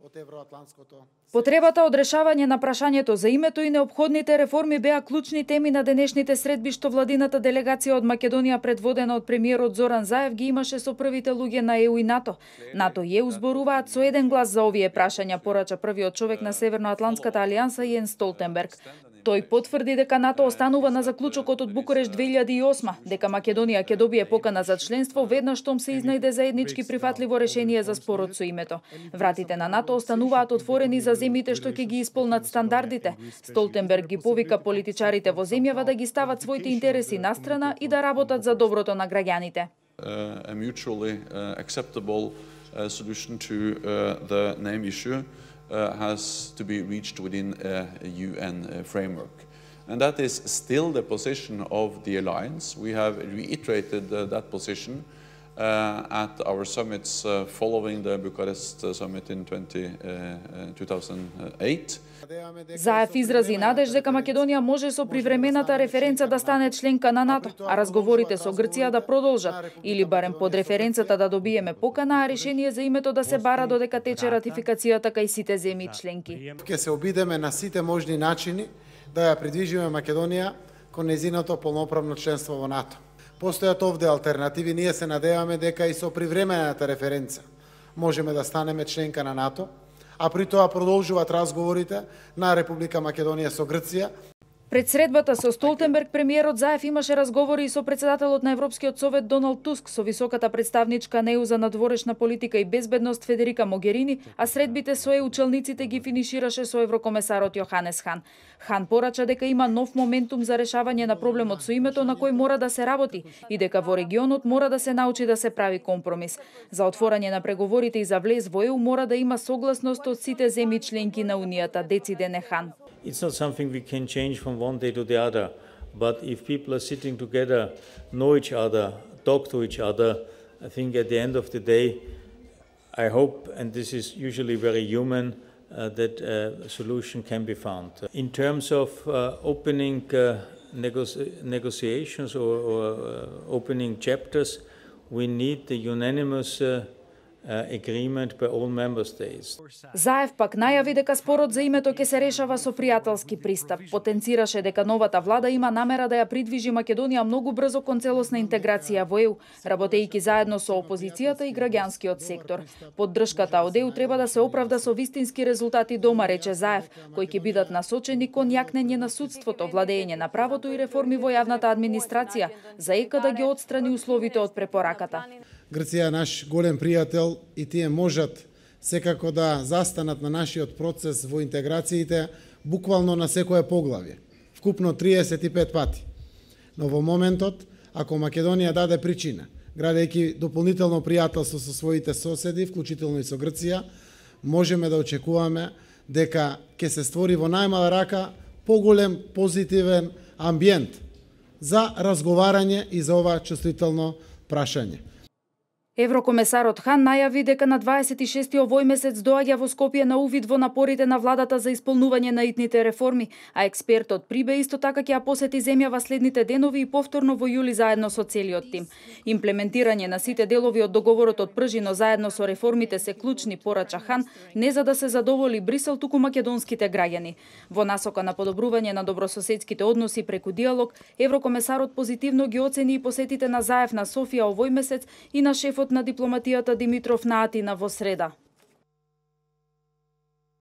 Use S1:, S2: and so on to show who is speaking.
S1: од евроатлантското.
S2: Потребата од решавање на прашањето за името и неопходните реформи беа клучни теми на денешните средби што владината делегација од Македонија предводена од премиерот Зоран Заев ги имаше со првите луѓе на ЕУ и НАТО. НАТО и ЕУ зборуваат со еден глас за овие прашања, порача првиот човек на Северноатлантската алијанса Јенс Столтенберг. Тој потврди дека НАТО останува на заклучокот од Букурешт 2008, дека Македонија ќе добие покана за членство веднаш штом се изнајде заеднички прифатливо решение за спорот со името. Вратите на НАТО остануваат отворени за земјите што ќе ги исполнат стандардите. Столтенберг ги повика политичарите во земјава да ги стават своите интереси настрана и да работат за доброто на граѓаните.
S3: A mutually acceptable solution to the name issue has to be reached within a UN framework. And that is still the position of the alliance. We have reiterated that position at our summits following the Bucharest summit in 2008.
S2: Заев изрази надеж дека Македонија може со привремената референца да стане членка на НАТО, а разговорите со Грција да продолжат, или барем под референцата да добиеме покана, а решение за името да се бара додека тече ратификацијата кај сите земји членки.
S1: Ќе се обидеме на сите можни начини да ја придвижиме Македонија кон нејзиното полноправно членство во НАТО. Постојат овде алтернативи, ние се надеваме дека и со привремената референца можеме да станеме членка на НАТО, а при тоа продолжуваат разговорите на Република Македонија со Грција.
S2: Пред средбата со Столтенберг, премиерот Заев имаше разговори и со председателот на Европскиот совет Доналд Туск, со високата представничка на ЕУ за надворешна политика и безбедност Федерика Могерини, а средбите со ЕУ челниците ги финишираше со еврокомесарот Јоханес Хан. Хан порача дека има нов моментум за решавање на проблемот со името на кој мора да се работи и дека во регионот мора да се научи да се прави компромис. За отворање на преговорите и за влез во ЕУ мора да има согласност од сите земји членки на Унијата, децидене Хан.
S4: It's not something we can change from one day to the other, but if people are sitting together, know each other, talk to each other, I think at the end of the day, I hope, and this is usually very human, that a solution can be found. In terms of opening negotiations or opening chapters, we need the unanimous agreement by all member states.
S2: Заев пак најави дека спорот за името ќе се решава со пријателски пристап. Потенцираше дека новата влада има намера да ја придвижи Македонија многу брзо кон целосна интеграција во ЕУ, работејќи заедно со опозицијата и граѓанскиот сектор. Поддршката од ЕУ треба да се оправда со вистински резултати дома, рече Заев, кои ќе бидат насочени кон јакнење на судството, владење на правото и реформи во јавната администрација, за ЕК да ги отстрани условите од препораката.
S1: Грција е наш голем пријател и тие можат секако да застанат на нашиот процес во интеграциите буквално на секое поглавје, вкупно 35 пати. Но во моментот, ако Македонија даде причина, градејќи дополнително пријателство со своите соседи, вклучително и со Грција, можеме да очекуваме дека ќе се створи во најмала рака поголем позитивен амбиент за разговарање и за ова чувствително прашање.
S2: Еврокомесарот Хан најави дека на 26 овој месец доаѓа во Скопје на увид во напорите на владата за исполнување на итните реформи, а експертот Прибе исто така ќе ја посети земјава следните денови и повторно во јули заедно со целиот тим. Имплементирање на сите делови од договорот од Пржино заедно со реформите се клучни, порача Хан, не за да се задоволи Брисел, туку македонските граѓани. Во насока на подобрување на добрососедските односи преку диалог, еврокомесарот позитивно ги оцени и посетите на Заев на Софија овој месец и на шефот на дипломатијата Димитров на Атина во среда.